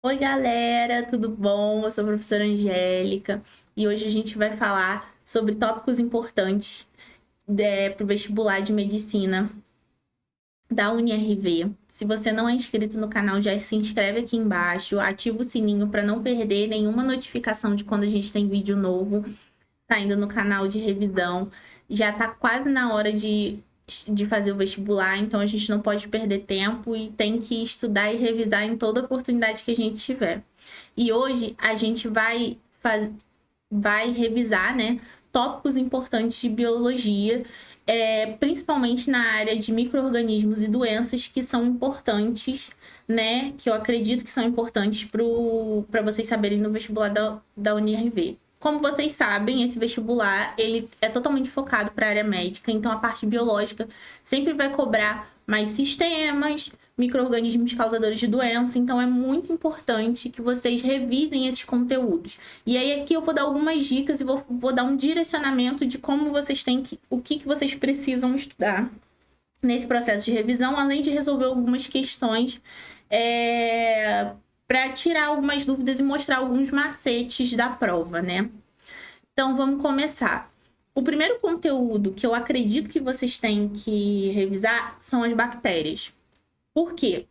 Oi, galera, tudo bom? Eu sou a professora Angélica e hoje a gente vai falar sobre tópicos importantes para o vestibular de medicina da UniRV. Se você não é inscrito no canal, já se inscreve aqui embaixo, ativa o sininho para não perder nenhuma notificação de quando a gente tem vídeo novo saindo no canal de revisão. Já tá quase na hora de fazer o vestibular, então a gente não pode perder tempo e tem que estudar e revisar em toda oportunidade que a gente tiver. E hoje a gente vai revisar, né, tópicos importantes de biologia, principalmente na área de micro-organismos e doenças que são importantes, né, que eu acredito que são importantes para vocês saberem no vestibular da UniRV. Como vocês sabem, esse vestibular ele é totalmente focado para a área médica, então a parte biológica sempre vai cobrar mais sistemas, micro-organismos causadores de doença, então é muito importante que vocês revisem esses conteúdos. E aí aqui eu vou dar algumas dicas e vou dar um direcionamento de como vocês têm o que vocês precisam estudar nesse processo de revisão, além de resolver algumas questões para tirar algumas dúvidas e mostrar alguns macetes da prova, né? Então vamos começar. O primeiro conteúdo que eu acredito que vocês têm que revisar são as bactérias. Por quê?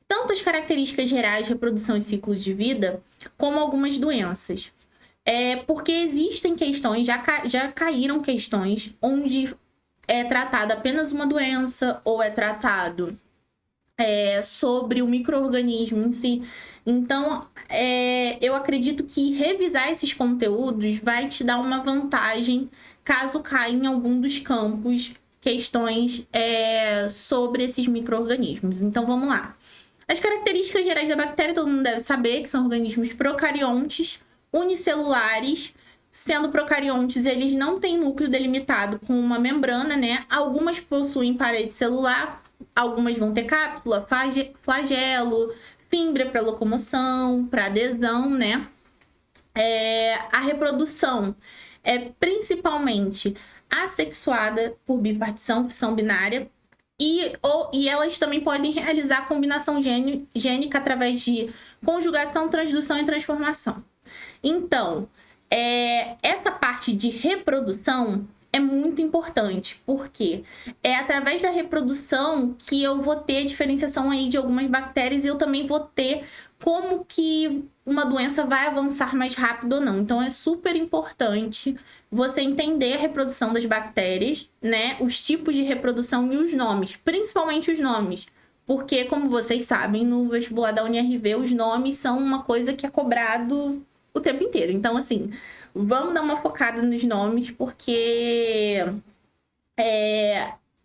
Tanto as características gerais de reprodução e ciclo de vida, como algumas doenças. Porque existem questões, já caíram questões onde é tratado apenas uma doença ou é tratado sobre o micro-organismo em si. Então, eu acredito que revisar esses conteúdos vai te dar uma vantagem caso caia em algum dos campos questões sobre esses micro-organismos. Então, vamos lá. As características gerais da bactéria, todo mundo deve saber que são organismos procariontes, unicelulares. Sendo procariontes, eles não têm núcleo delimitado com uma membrana, né? Algumas possuem parede celular, algumas vão ter cápsula, flagelo, fímbria para locomoção, para adesão, né? A reprodução é principalmente assexuada por bipartição, fissão binária, e elas também podem realizar combinação gênica através de conjugação, transdução e transformação. Então, essa parte de reprodução é muito importante, porque é através da reprodução que eu vou ter a diferenciação aí de algumas bactérias e eu também vou ter como que uma doença vai avançar mais rápido ou não. Então, é super importante você entender a reprodução das bactérias, né? Os tipos de reprodução e os nomes, principalmente os nomes. Porque, como vocês sabem, no vestibular da UniRV, os nomes são uma coisa que é cobrado o tempo inteiro. Então, assim, vamos dar uma focada nos nomes, porque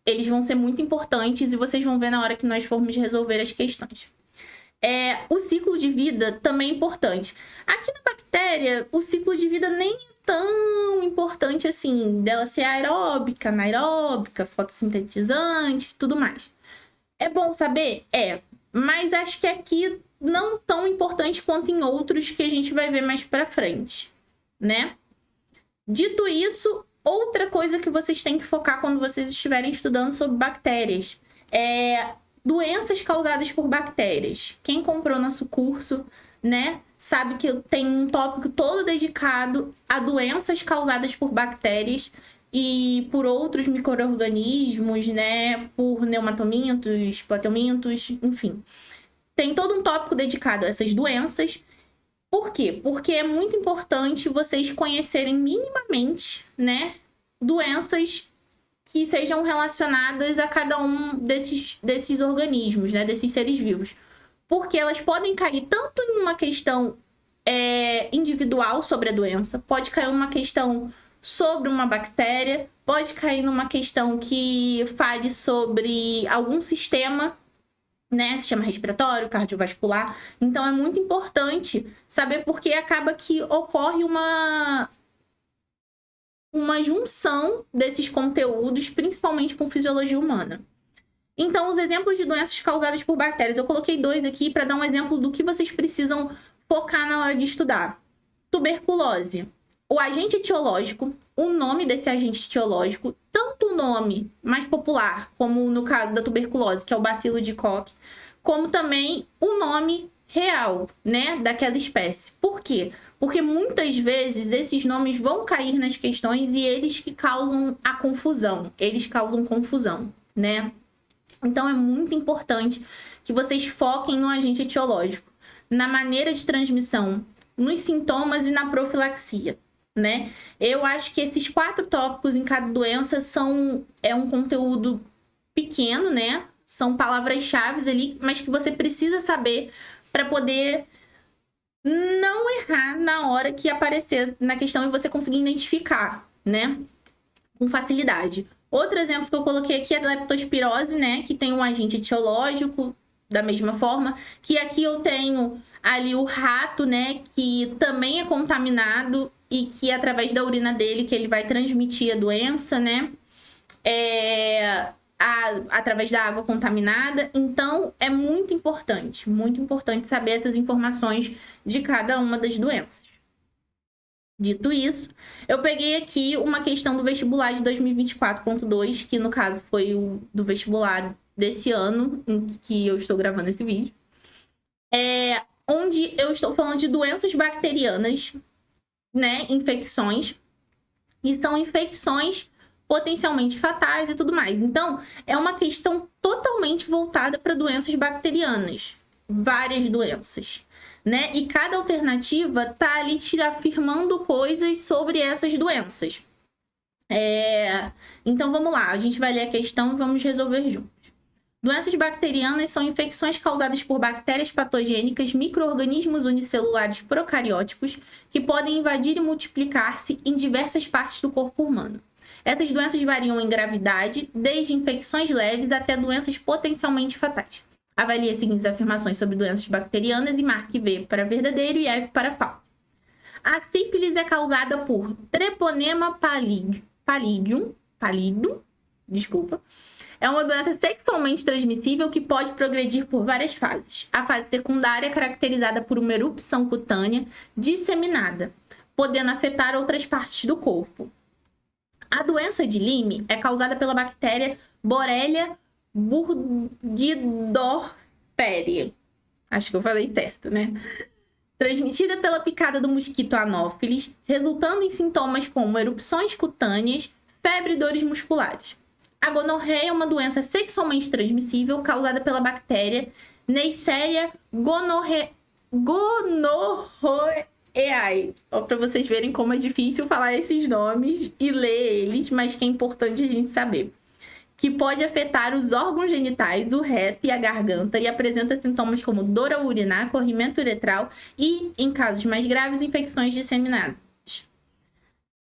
eles vão ser muito importantes e vocês vão ver na hora que nós formos resolver as questões. O ciclo de vida também é importante. Aqui na bactéria, o ciclo de vida nem é tão importante assim, dela ser aeróbica, anaeróbica, fotossintetizante, tudo mais. É bom saber? Mas acho que aqui não tão importante quanto em outros que a gente vai ver mais pra frente, né? Dito isso, outra coisa que vocês têm que focar quando vocês estiverem estudando sobre bactérias é doenças causadas por bactérias. Quem comprou nosso curso, né, sabe que tem um tópico todo dedicado a doenças causadas por bactérias e por outros micro-organismos, né, por neumatomintos, plateumintos, enfim. Tem todo um tópico dedicado a essas doenças. Por quê? Porque é muito importante vocês conhecerem minimamente, né, doenças que sejam relacionadas a cada um desses organismos, né, desses seres vivos. Porque elas podem cair tanto em uma questão individual sobre a doença, pode cair uma questão sobre uma bactéria, pode cair numa questão que fale sobre algum sistema, né, sistema respiratório, cardiovascular. Então é muito importante saber, porque acaba que ocorre uma junção desses conteúdos, principalmente com fisiologia humana. Então, os exemplos de doenças causadas por bactérias, eu coloquei 2 aqui para dar um exemplo do que vocês precisam focar na hora de estudar. Tuberculose. O agente etiológico, o nome desse agente etiológico, tanto o nome mais popular, como no caso da tuberculose, que é o bacilo de Koch, como também o nome real, né, daquela espécie. Por quê? Porque muitas vezes esses nomes vão cair nas questões e eles que causam a confusão, eles causam confusão, né? Então é muito importante que vocês foquem no agente etiológico, na maneira de transmissão, nos sintomas e na profilaxia, né? Eu acho que esses 4 tópicos em cada doença é um conteúdo pequeno, né? São palavras-chave ali, mas que você precisa saber para poder não errar na hora que aparecer na questão e você conseguir identificar, né? Com facilidade. Outro exemplo que eu coloquei aqui é a leptospirose, né? Que tem um agente etiológico, da mesma forma. Que aqui eu tenho ali o rato, né? Que também é contaminado e que é através da urina dele que ele vai transmitir a doença, né? Através da água contaminada. Então, é muito importante saber essas informações de cada uma das doenças. Dito isso, eu peguei aqui uma questão do vestibular de 2024.2, que no caso foi o do vestibular desse ano, em que eu estou gravando esse vídeo, onde eu estou falando de doenças bacterianas, né, infecções, e são infecções potencialmente fatais e tudo mais. Então, é uma questão totalmente voltada para doenças bacterianas, várias doenças, né? E cada alternativa tá ali te afirmando coisas sobre essas doenças. Então, vamos lá. A gente vai ler a questão e vamos resolver juntos. Doenças bacterianas são infecções causadas por bactérias patogênicas, micro-organismos unicelulares procarióticos, que podem invadir e multiplicar-se em diversas partes do corpo humano. Essas doenças variam em gravidade, desde infecções leves até doenças potencialmente fatais. Avalie as seguintes afirmações sobre doenças bacterianas e marque V para verdadeiro e F para falso. A sífilis é causada por Treponema pallidum, é uma doença sexualmente transmissível que pode progredir por várias fases. A fase secundária é caracterizada por uma erupção cutânea disseminada, podendo afetar outras partes do corpo. A doença de Lyme é causada pela bactéria Borrelia burgdorferi. Acho que eu falei certo, né? Transmitida pela picada do mosquito Anopheles, resultando em sintomas como erupções cutâneas, febre e dores musculares. A gonorreia é uma doença sexualmente transmissível causada pela bactéria Neisseria gonorrhoeae. Para vocês verem como é difícil falar esses nomes e ler eles, mas que é importante a gente saber. Que pode afetar os órgãos genitais, o reto e a garganta e apresenta sintomas como dor ao urinar, corrimento uretral e, em casos mais graves, infecções disseminadas.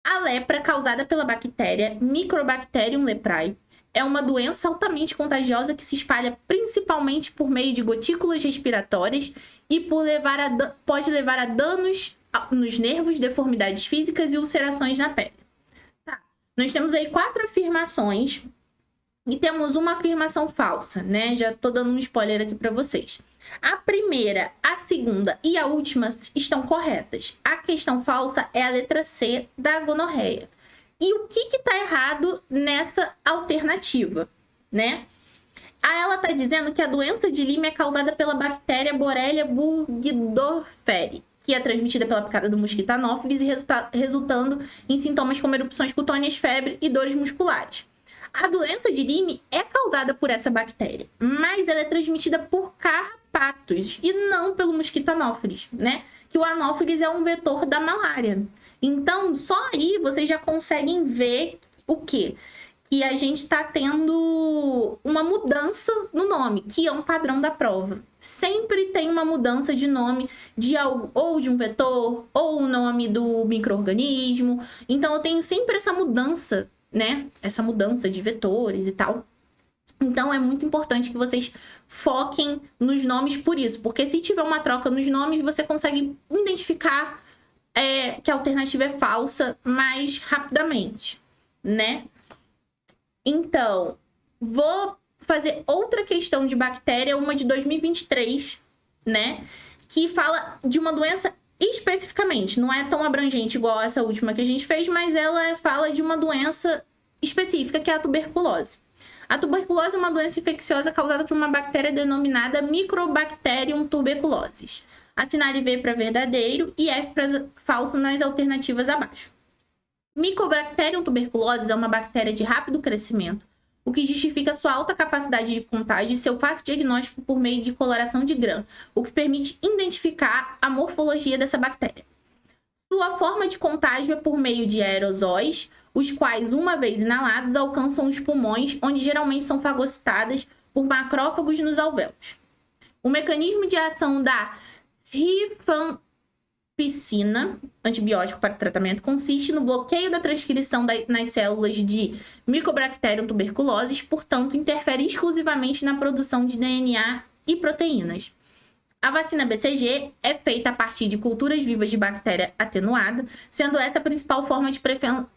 A lepra, causada pela bactéria Microbacterium leprae, é uma doença altamente contagiosa que se espalha principalmente por meio de gotículas respiratórias e pode levar a danos nos nervos, deformidades físicas e ulcerações na pele. Tá. Nós temos aí 4 afirmações e temos uma afirmação falsa, né? Já tô dando um spoiler aqui para vocês. A primeira, a segunda e a última estão corretas. A questão falsa é a letra C da gonorreia. E o que tá errado nessa alternativa, né? Ela tá dizendo que a doença de Lyme é causada pela bactéria Borrelia burgdorferi, que é transmitida pela picada do mosquito Anopheles e resultando em sintomas como erupções cutâneas, febre e dores musculares. A doença de Lyme é causada por essa bactéria, mas ela é transmitida por carrapatos e não pelo mosquito Anopheles, né? Que o Anopheles é um vetor da malária. Então, só aí vocês já conseguem ver o quê? Que a gente está tendo uma mudança no nome, que é um padrão da prova. Sempre tem uma mudança de nome de algo, ou de um vetor, ou o nome do micro-organismo. Então, eu tenho sempre essa mudança, né? Essa mudança de vetores e tal. Então, é muito importante que vocês foquem nos nomes por isso. Porque se tiver uma troca nos nomes, você consegue identificar que a alternativa é falsa mais rapidamente, né? Então, vou fazer outra questão de bactéria, uma de 2023, né? Que fala de uma doença especificamente. Não é tão abrangente igual essa última que a gente fez, mas ela fala de uma doença específica, que é a tuberculose. A tuberculose é uma doença infecciosa causada por uma bactéria denominada Microbacterium tuberculosis. Assinale V para verdadeiro e F para falso nas alternativas abaixo. Mycobacterium tuberculosis é uma bactéria de rápido crescimento, o que justifica sua alta capacidade de contágio e seu fácil diagnóstico por meio de coloração de Gram, o que permite identificar a morfologia dessa bactéria. Sua forma de contágio é por meio de aerosóis, os quais, uma vez inalados, alcançam os pulmões, onde geralmente são fagocitadas por macrófagos nos alvéolos. O mecanismo de ação da rifampicina, antibiótico para tratamento, consiste no bloqueio da transcrição nas células de Mycobacterium tuberculosis, portanto, interfere exclusivamente na produção de DNA e proteínas. A vacina BCG é feita a partir de culturas vivas de bactéria atenuada, sendo essa a principal forma de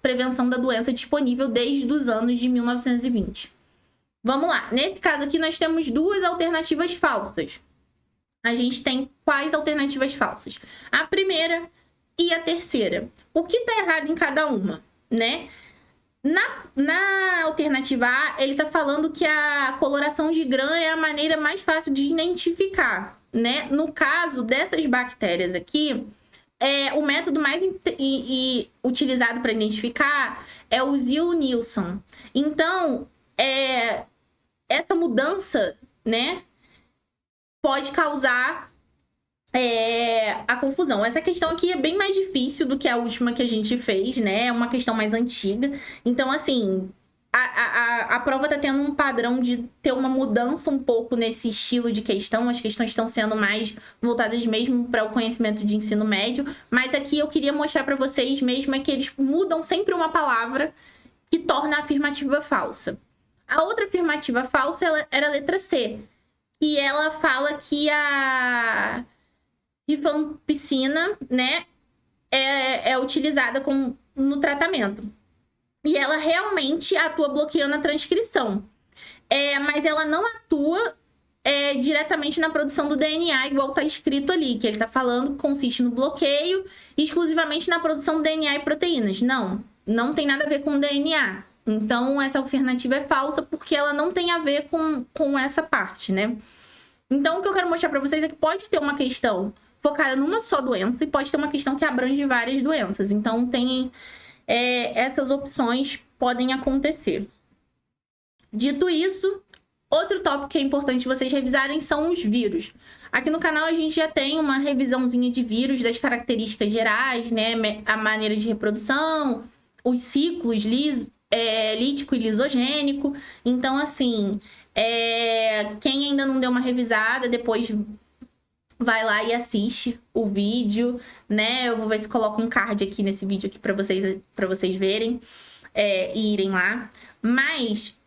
prevenção da doença disponível desde os anos de 1920. Vamos lá. Nesse caso aqui, nós temos duas alternativas falsas. A gente tem quais alternativas falsas? A primeira e a terceira. O que está errado em cada uma, né? Na alternativa A, ele está falando que a coloração de Gram é a maneira mais fácil de identificar, né? No caso dessas bactérias aqui, o método mais utilizado para identificar é o Ziehl-Neelson. Então, essa mudança, né, pode causar a confusão. Essa questão aqui é bem mais difícil do que a última que a gente fez, né? É uma questão mais antiga. Então, assim, a prova tá tendo um padrão de ter uma mudança um pouco nesse estilo de questão. As questões estão sendo mais voltadas mesmo para o conhecimento de ensino médio. Mas aqui eu queria mostrar para vocês mesmo que eles mudam sempre uma palavra que torna a afirmativa falsa. A outra afirmativa falsa era a letra C. E ela fala que a rifampicina, né, é utilizada no tratamento. E ela realmente atua bloqueando a transcrição. Mas ela não atua diretamente na produção do DNA, igual está escrito ali, que ele está falando que consiste no bloqueio exclusivamente na produção do DNA e proteínas. Não tem nada a ver com DNA. Então, essa alternativa é falsa porque ela não tem a ver com essa parte, né? Então, o que eu quero mostrar para vocês é que pode ter uma questão focada numa só doença e pode ter uma questão que abrange várias doenças. Então, essas opções podem acontecer. Dito isso, outro tópico que é importante vocês revisarem são os vírus. Aqui no canal a gente já tem uma revisãozinha de vírus, das características gerais, né? A maneira de reprodução, os ciclos lítico e lisogênico. Então, assim, quem ainda não deu uma revisada, depois vai lá e assiste o vídeo, né? Eu vou ver se coloco um card aqui nesse vídeo aqui para vocês verem e irem lá. Mas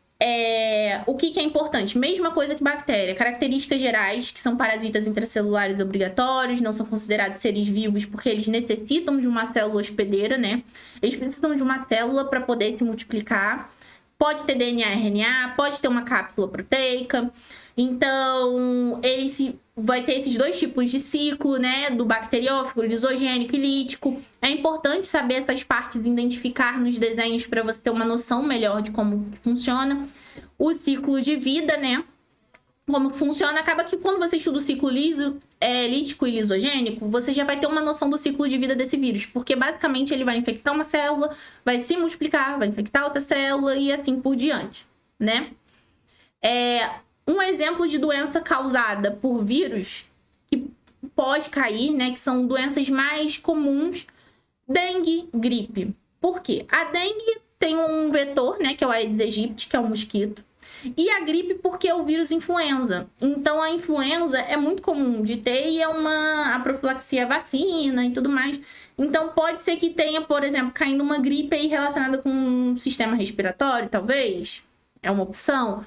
o que é importante? Mesma coisa que bactéria. Características gerais, que são parasitas intracelulares obrigatórios, não são considerados seres vivos porque eles necessitam de uma célula hospedeira, né? Eles precisam de uma célula para poder se multiplicar. Pode ter DNA e RNA, pode ter uma cápsula proteica. Então, vai ter esses dois tipos de ciclo, né? Do bacteriófago, lisogênico e lítico. É importante saber essas partes, identificar nos desenhos para você ter uma noção melhor de como funciona. O ciclo de vida, né? Como funciona, acaba que quando você estuda o ciclo lítico e lisogênico, você já vai ter uma noção do ciclo de vida desse vírus. Porque, basicamente, ele vai infectar uma célula, vai se multiplicar, vai infectar outra célula e assim por diante, né? Um exemplo de doença causada por vírus que pode cair, né? Que são doenças mais comuns, dengue, gripe. Por quê? A dengue tem um vetor, né? Que é o Aedes aegypti, que é o mosquito. E a gripe porque é o vírus influenza. Então, a influenza é muito comum de ter e é a profilaxia à vacina e tudo mais. Então, pode ser que tenha, por exemplo, caindo uma gripe aí relacionada com o sistema respiratório, talvez. É uma opção.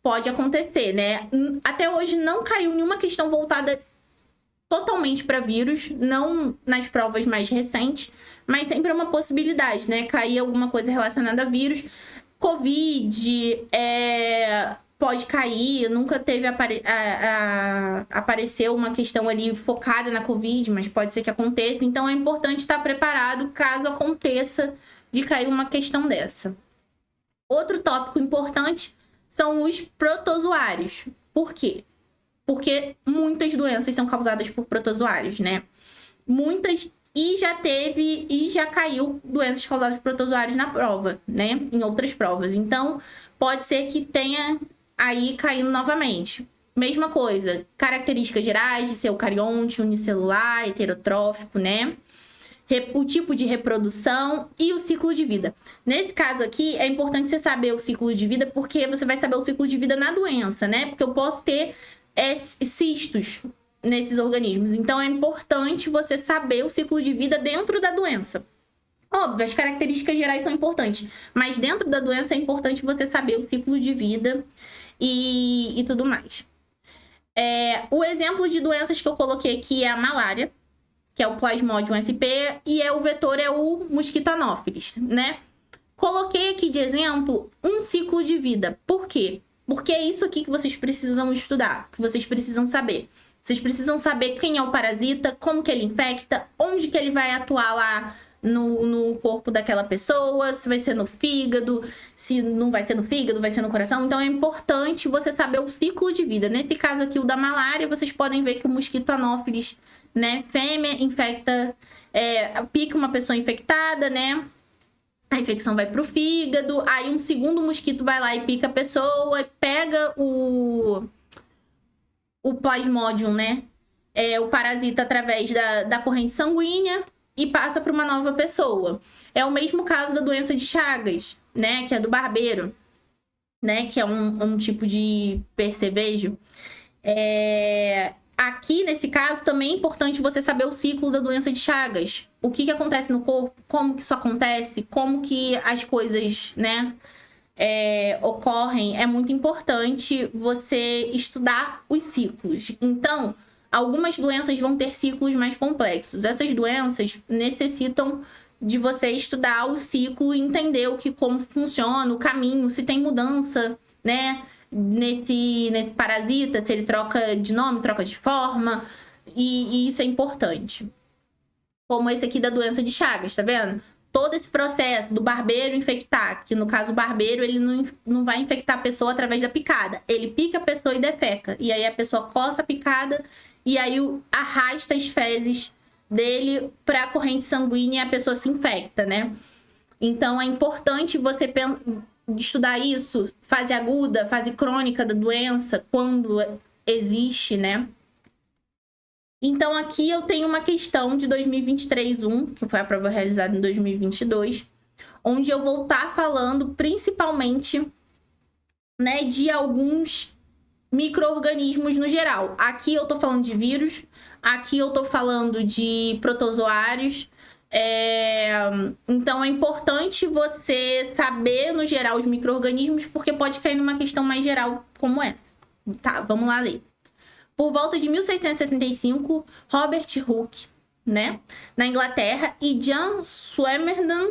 Pode acontecer, né? Até hoje não caiu nenhuma questão voltada totalmente para vírus, não nas provas mais recentes, mas sempre é uma possibilidade, né? Cair alguma coisa relacionada a vírus. Covid pode cair, nunca teve apareceu uma questão ali focada na Covid, mas pode ser que aconteça. Então, é importante estar preparado caso aconteça de cair uma questão dessa. Outro tópico importante são os protozoários. Por quê? Porque muitas doenças são causadas por protozoários, né? Muitas, e já caiu doenças causadas por protozoários na prova, né? Em outras provas. Então, pode ser que tenha aí caindo novamente. Mesma coisa, características gerais de ser eucarionte, unicelular, heterotrófico, né? O tipo de reprodução e o ciclo de vida. Nesse caso aqui, é importante você saber o ciclo de vida, porque você vai saber o ciclo de vida na doença, né? Porque eu posso ter cistos nesses organismos. Então, é importante você saber o ciclo de vida dentro da doença. Óbvio, as características gerais são importantes, mas dentro da doença é importante você saber o ciclo de vida e tudo mais. O exemplo de doenças que eu coloquei aqui é a malária, que é o Plasmodium SP, e o vetor é o mosquito Anopheles, né? Coloquei aqui de exemplo um ciclo de vida. Por quê? Porque é isso aqui que vocês precisam estudar, que vocês precisam saber. Vocês precisam saber quem é o parasita, como que ele infecta, onde que ele vai atuar lá no corpo daquela pessoa, se vai ser no fígado, se não vai ser no fígado, vai ser no coração. Então, é importante você saber o ciclo de vida. Nesse caso aqui, o da malária, vocês podem ver que o mosquito Anopheles, né, fêmea, infecta, pica uma pessoa infectada, né? A infecção vai pro fígado, aí um segundo mosquito vai lá e pica a pessoa, pega o Plasmodium, né? O parasita através da corrente sanguínea e passa para uma nova pessoa. É o mesmo caso da doença de Chagas, né? Que é do barbeiro, né? Que é um tipo de percevejo. Aqui, nesse caso, também é importante você saber o ciclo da doença de Chagas. O que acontece no corpo, como que isso acontece, como que as coisas, né, ocorrem. É muito importante você estudar os ciclos. Então, algumas doenças vão ter ciclos mais complexos. Essas doenças necessitam de você estudar o ciclo e entender como funciona, o caminho, se tem mudança, né? Nesse parasita, se ele troca de nome, troca de forma, e isso é importante. Como esse aqui da doença de Chagas, tá vendo? Todo esse processo do barbeiro infectar, que no caso o barbeiro, ele não vai infectar a pessoa através da picada. Ele pica a pessoa e defeca. E aí a pessoa coça a picada e aí arrasta as fezes dele para a corrente sanguínea e a pessoa se infecta, né? Então é importante você estudar isso, fase aguda, fase crônica da doença, quando existe, né? Então, aqui eu tenho uma questão de 2023-1, que foi a prova realizada em 2022, onde eu vou estar falando principalmente, né, de alguns micro-organismos no geral. Aqui eu tô falando de vírus, aqui eu tô falando de protozoários. Então, é importante você saber, no geral, os micro-organismos, porque pode cair numa questão mais geral como essa. Tá, vamos lá ler. Por volta de 1675, Robert Hooke, né, na Inglaterra, e Jan Swammerdam,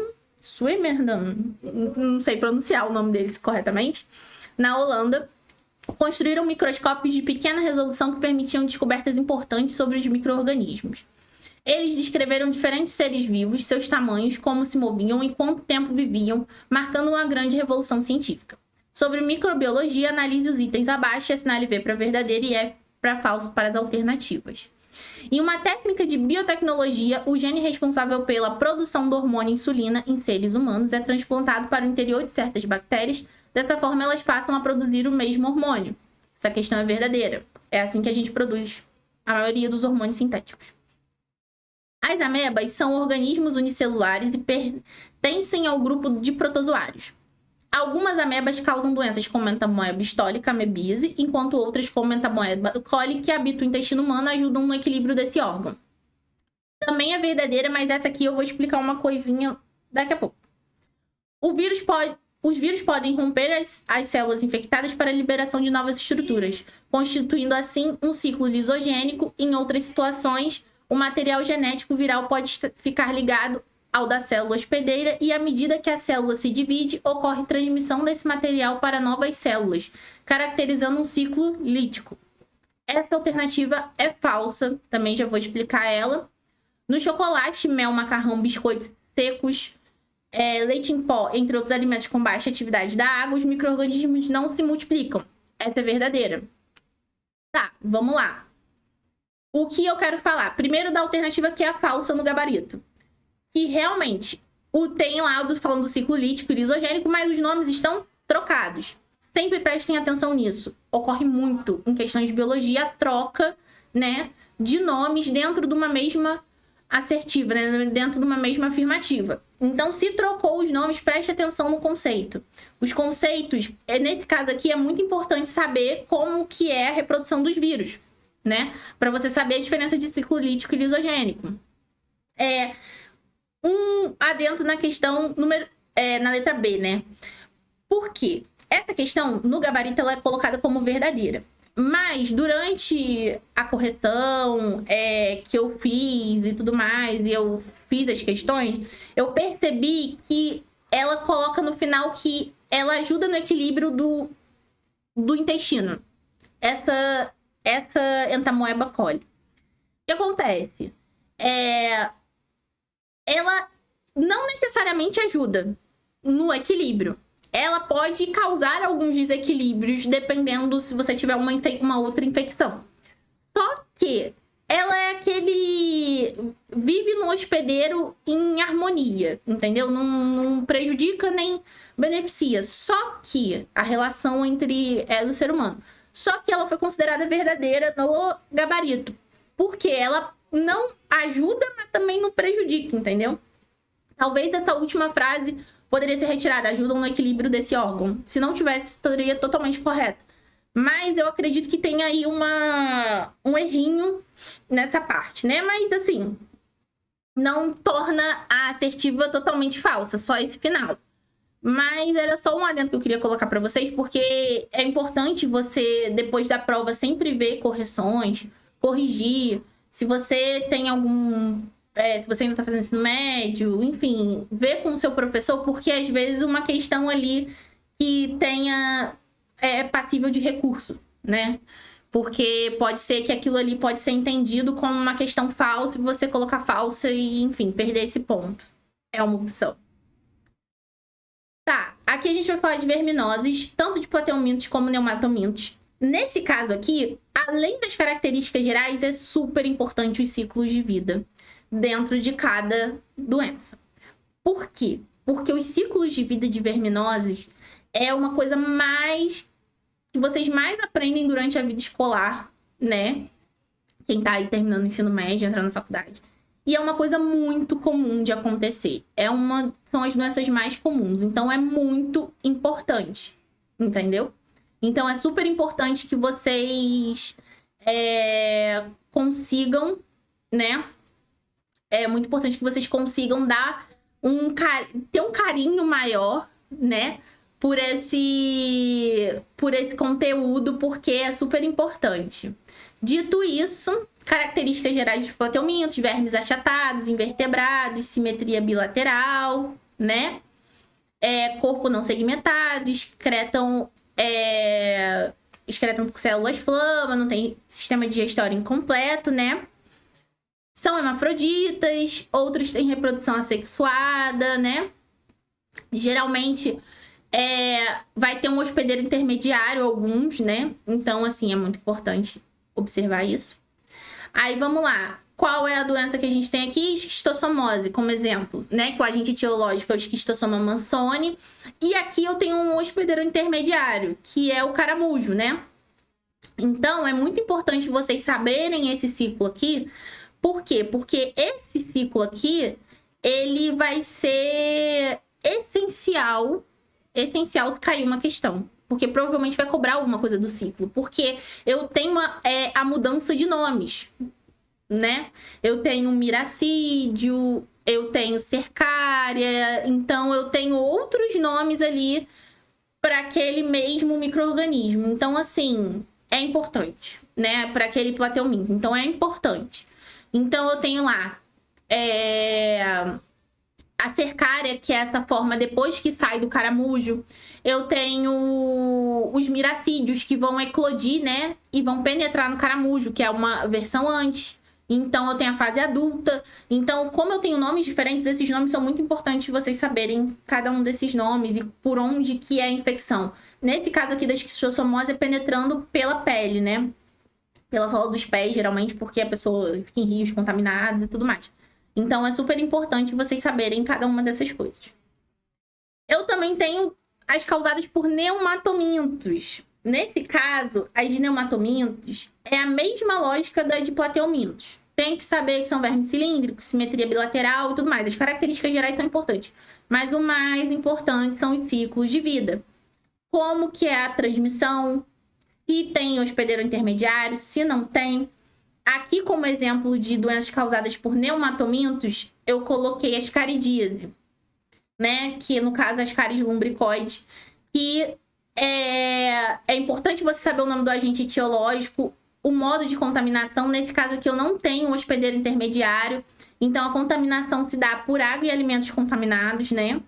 não sei pronunciar o nome deles corretamente, na Holanda, construíram microscópios de pequena resolução que permitiam descobertas importantes sobre os micro-organismos. Eles descreveram diferentes seres vivos, seus tamanhos, como se moviam e quanto tempo viviam, marcando uma grande revolução científica. Sobre microbiologia, analise os itens abaixo e assinale V para verdadeiro e F para falso para as alternativas. Em uma técnica de biotecnologia, o gene responsável pela produção do hormônio insulina em seres humanos é transplantado para o interior de certas bactérias. Dessa forma, elas passam a produzir o mesmo hormônio. Essa questão é verdadeira. É assim que a gente produz a maioria dos hormônios sintéticos. As amebas são organismos unicelulares e pertencem ao grupo de protozoários. Algumas amebas causam doenças como entamoeba histólica, amebíase, enquanto outras, como entamoeba coli, que habitam o intestino humano, ajudam no equilíbrio desse órgão. Também é verdadeira, mas essa aqui eu vou explicar uma coisinha daqui a pouco. Os vírus podem romper as células infectadas para a liberação de novas estruturas, constituindo assim um ciclo lisogênico. Em outras situações, o material genético viral pode ficar ligado ao da célula hospedeira e, à medida que a célula se divide, ocorre transmissão desse material para novas células, caracterizando um ciclo lítico. Essa alternativa é falsa, também já vou explicar ela. No chocolate, mel, macarrão, biscoitos secos, leite em pó, entre outros alimentos com baixa atividade da água, os micro-organismos não se multiplicam. Essa é verdadeira. Tá, vamos lá. O que eu quero falar? Primeiro da alternativa que é a falsa no gabarito. Que realmente tem lá falando do ciclo lítico e lisogênico, mas os nomes estão trocados. Sempre prestem atenção nisso. Ocorre muito em questões de biologia a troca, né, de nomes dentro de uma mesma assertiva, né, dentro de uma mesma afirmativa. Então, se trocou os nomes, preste atenção no conceito. Os conceitos, nesse caso aqui, é muito importante saber como que é a reprodução dos vírus, né? Para você saber a diferença de ciclo lítico e lisogênico. Um adendo na questão na letra B, né? Por quê? Essa questão, no gabarito, ela é colocada como verdadeira. Mas, durante a correção que eu fiz e tudo mais, e eu fiz as questões, eu percebi que ela coloca no final que ela ajuda no equilíbrio do intestino. Essa entamoeba coli. O que acontece? Ela não necessariamente ajuda no equilíbrio. Ela pode causar alguns desequilíbrios, dependendo se você tiver uma outra infecção. Só que ela é vive no hospedeiro em harmonia, entendeu? Não prejudica nem beneficia. Só que a relação entre ela e o ser humano. Só que ela foi considerada verdadeira no gabarito. Porque ela não ajuda, mas também não prejudica, entendeu? Talvez essa última frase poderia ser retirada, ajudam no equilíbrio desse órgão. Se não tivesse, estaria totalmente correto. Mas eu acredito que tem aí um errinho nessa parte, né? Mas, assim, não torna a assertiva totalmente falsa, só esse final. Mas era só um adendo que eu queria colocar para vocês, porque é importante você, depois da prova, sempre ver correções, corrigir. Se você tem se você ainda está fazendo ensino médio, enfim, ver com o seu professor, porque às vezes uma questão ali que é passível de recurso, né? Porque pode ser que aquilo ali pode ser entendido como uma questão falsa e você colocar falsa e, enfim, perder esse ponto. É uma opção. Tá, aqui a gente vai falar de verminoses, tanto de plateumintos como neumatomintos. Nesse caso aqui, além das características gerais, é super importante os ciclos de vida dentro de cada doença. Por quê? Porque os ciclos de vida de verminoses é uma coisa que vocês mais aprendem durante a vida escolar, né? Quem tá aí terminando o ensino médio, entrando na faculdade. E é uma coisa muito comum de acontecer. São as doenças mais comuns. Então, é muito importante. Entendeu? Então, é super importante que vocês consigam, né? É muito importante que vocês consigam ter um carinho maior, né? Por esse conteúdo, porque é super importante. Dito isso, características gerais dos plateumintos, vermes achatados, invertebrados, simetria bilateral, né? Corpo não segmentado, excretam por células flama, não tem sistema digestório incompleto, né? São hermafroditas, outros têm reprodução assexuada, né? Geralmente vai ter um hospedeiro intermediário, alguns, né? Então, assim, é muito importante observar isso. Aí, vamos lá. Qual é a doença que a gente tem aqui? Esquistossomose, como exemplo, né? Que o agente etiológico é o Esquistossoma mansoni. E aqui eu tenho um hospedeiro intermediário, que é o caramujo, né? Então, é muito importante vocês saberem esse ciclo aqui. Por quê? Porque esse ciclo aqui, ele vai ser essencial se cair uma questão. Porque provavelmente vai cobrar alguma coisa do ciclo. Porque eu tenho a mudança de nomes, né? Eu tenho miracídio, eu tenho cercária, então eu tenho outros nomes ali para aquele mesmo micro-organismo. Então, assim, é importante, né? Para aquele plateuminto. Então, é importante. Então, eu tenho lá a cercária, que é essa forma depois que sai do caramujo. Eu tenho os miracídios, que vão eclodir, né? E vão penetrar no caramujo, que é uma versão antes. Então, eu tenho a fase adulta. Então, como eu tenho nomes diferentes, esses nomes são muito importantes vocês saberem cada um desses nomes e por onde que é a infecção. Nesse caso aqui da esquistossomose é penetrando pela pele, né? Pela sola dos pés, geralmente, porque a pessoa fica em rios contaminados e tudo mais. Então, é super importante vocês saberem cada uma dessas coisas. Eu também tenho as causadas por neumatomintos. Nesse caso, as de neumatomintos é a mesma lógica da de plateumintos. Tem que saber que são vermes cilíndricos, simetria bilateral e tudo mais. As características gerais são importantes. Mas o mais importante são os ciclos de vida. Como que é a transmissão, se tem hospedeiro intermediário, se não tem. Aqui, como exemplo de doenças causadas por neumatomintos, eu coloquei a ascaridíase, né? Que no caso é ascaris lumbricoides, que é importante você saber o nome do agente etiológico, o modo de contaminação. Nesse caso aqui eu não tenho um hospedeiro intermediário, então a contaminação se dá por água e alimentos contaminados, né?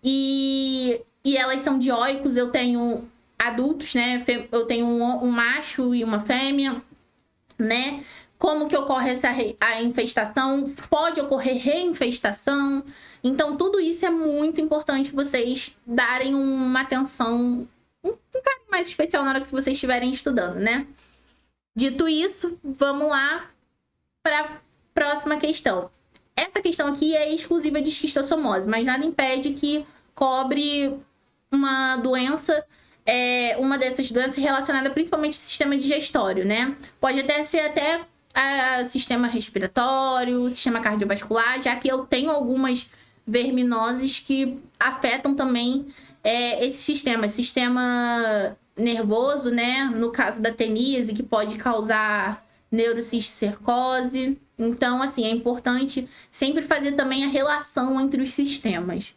E elas são dioicos, eu tenho adultos, né? Eu tenho um macho e uma fêmea, né? Como que ocorre a infestação? Pode ocorrer reinfestação. Então, tudo isso é muito importante vocês darem uma atenção, um carinho mais especial na hora que vocês estiverem estudando, né? Dito isso, vamos lá para a próxima questão. Essa questão aqui é exclusiva de esquistossomose, mas nada impede que cobre uma doença, uma dessas doenças relacionada principalmente ao sistema digestório, né? Pode até ser sistema respiratório, sistema cardiovascular, já que eu tenho algumas verminoses que afetam também esse sistema nervoso, né? No caso da teníase, que pode causar neurocisticercose. Então, assim, é importante sempre fazer também a relação entre os sistemas.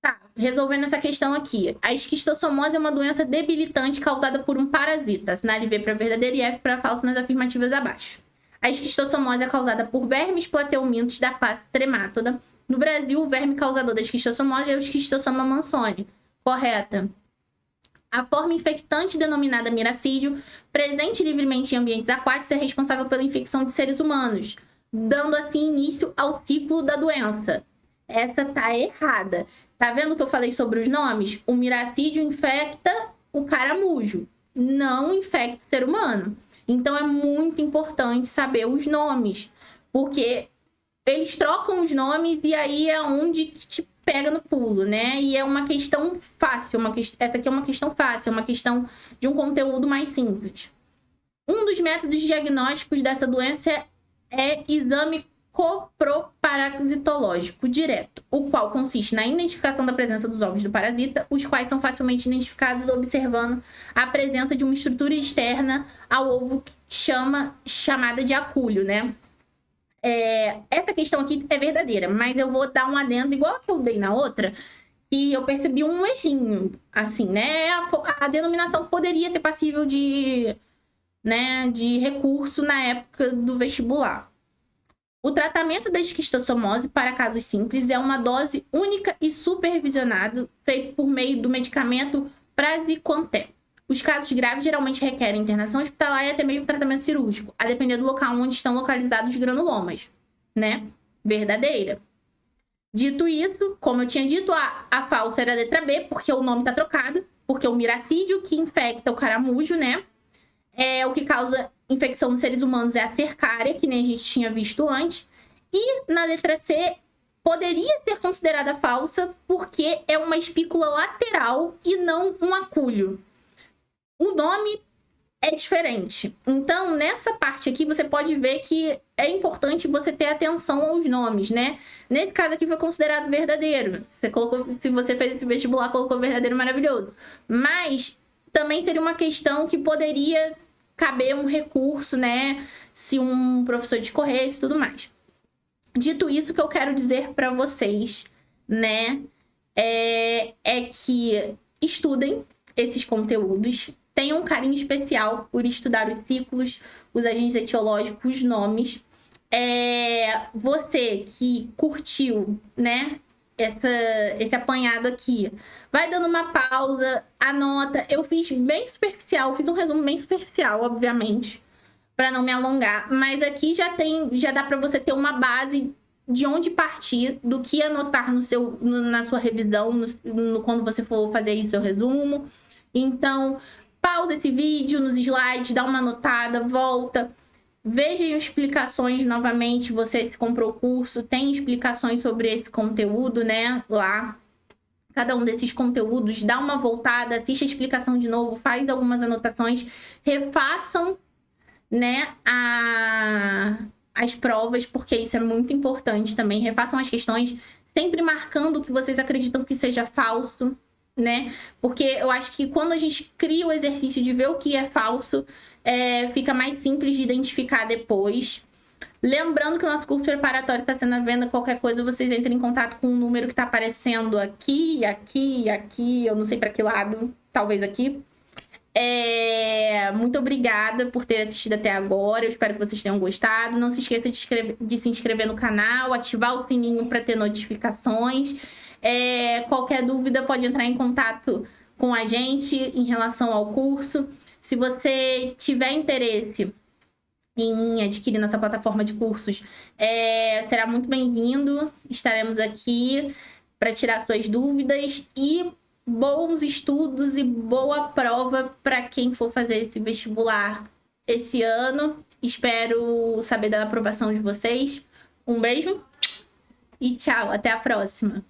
Tá, resolvendo essa questão aqui. A esquistossomose é uma doença debilitante causada por um parasita. Assinale V para verdadeiro e F para falso nas afirmativas abaixo. A esquistossomose é causada por vermes plateumintos da classe Tremátoda. No Brasil, o verme causador da esquistossomose é o Esquistossoma mansoni. Correta. A forma infectante denominada miracídio, presente livremente em ambientes aquáticos, é responsável pela infecção de seres humanos, dando assim início ao ciclo da doença. Essa tá errada. Tá vendo que eu falei sobre os nomes? O miracídio infecta o caramujo, não infecta o ser humano. Então é muito importante saber os nomes, porque eles trocam os nomes e aí é onde que te pega no pulo, né? E é uma questão fácil, essa aqui é uma questão fácil, é uma questão de um conteúdo mais simples. Um dos métodos diagnósticos dessa doença é exame coproparasitológico direto, o qual consiste na identificação da presença dos ovos do parasita, os quais são facilmente identificados observando a presença de uma estrutura externa ao ovo chamada de acúlio, né? Essa questão aqui é verdadeira, mas eu vou dar um adendo igual a que eu dei na outra, e eu percebi um errinho, assim, né? A denominação poderia ser passível de recurso na época do vestibular. O tratamento da esquistossomose para casos simples é uma dose única e supervisionada, feito por meio do medicamento praziquantel. Os casos graves geralmente requerem internação hospitalar e até mesmo tratamento cirúrgico, a depender do local onde estão localizados os granulomas, né? Verdadeira. Dito isso, como eu tinha dito, a falsa era a letra B, porque o nome tá trocado, porque o miracídio que infecta o caramujo, né? O que causa infecção nos seres humanos é a cercária, que nem a gente tinha visto antes. E na letra C, poderia ser considerada falsa, porque é uma espícula lateral e não um acúlio. O nome é diferente. Então, nessa parte aqui, você pode ver que é importante você ter atenção aos nomes, né? Nesse caso aqui foi considerado verdadeiro. Se você fez esse vestibular, colocou verdadeiro, maravilhoso. Mas também seria uma questão que poderia caber um recurso, né? Se um professor discorresse e tudo mais. Dito isso, o que eu quero dizer para vocês, né? É que estudem esses conteúdos. Tenham um carinho especial por estudar os ciclos, os agentes etiológicos, os nomes. Você que curtiu, né, esse apanhado aqui, vai dando uma pausa, anota. Eu fiz bem superficial, fiz um resumo bem superficial, obviamente, para não me alongar. Mas aqui já dá para você ter uma base de onde partir, do que anotar na sua revisão, quando você for fazer aí seu resumo. Então, pausa esse vídeo nos slides, dá uma anotada, volta. Vejam explicações novamente, você se comprou o curso, tem explicações sobre esse conteúdo, né, lá. Cada um desses conteúdos, dá uma voltada, assiste a explicação de novo, faz algumas anotações, refaçam, né, as provas, porque isso é muito importante também. Refaçam as questões, sempre marcando o que vocês acreditam que seja falso, né? Porque eu acho que quando a gente cria o exercício de ver o que é falso, fica mais simples de identificar depois. Lembrando que o nosso curso preparatório está sendo à venda. Qualquer coisa, vocês entrem em contato com o número que está aparecendo aqui, eu não sei para que lado, talvez aqui. Muito obrigada por ter assistido até agora. Eu espero que vocês tenham gostado. Não se esqueça de se inscrever no canal, ativar o sininho para ter notificações. Qualquer dúvida pode entrar em contato com a gente em relação ao curso. Se você tiver interesse em adquirir nossa plataforma de cursos, será muito bem-vindo. Estaremos aqui para tirar suas dúvidas e bons estudos e boa prova para quem for fazer esse vestibular esse ano. Espero saber da aprovação de vocês. Um beijo e tchau, até a próxima.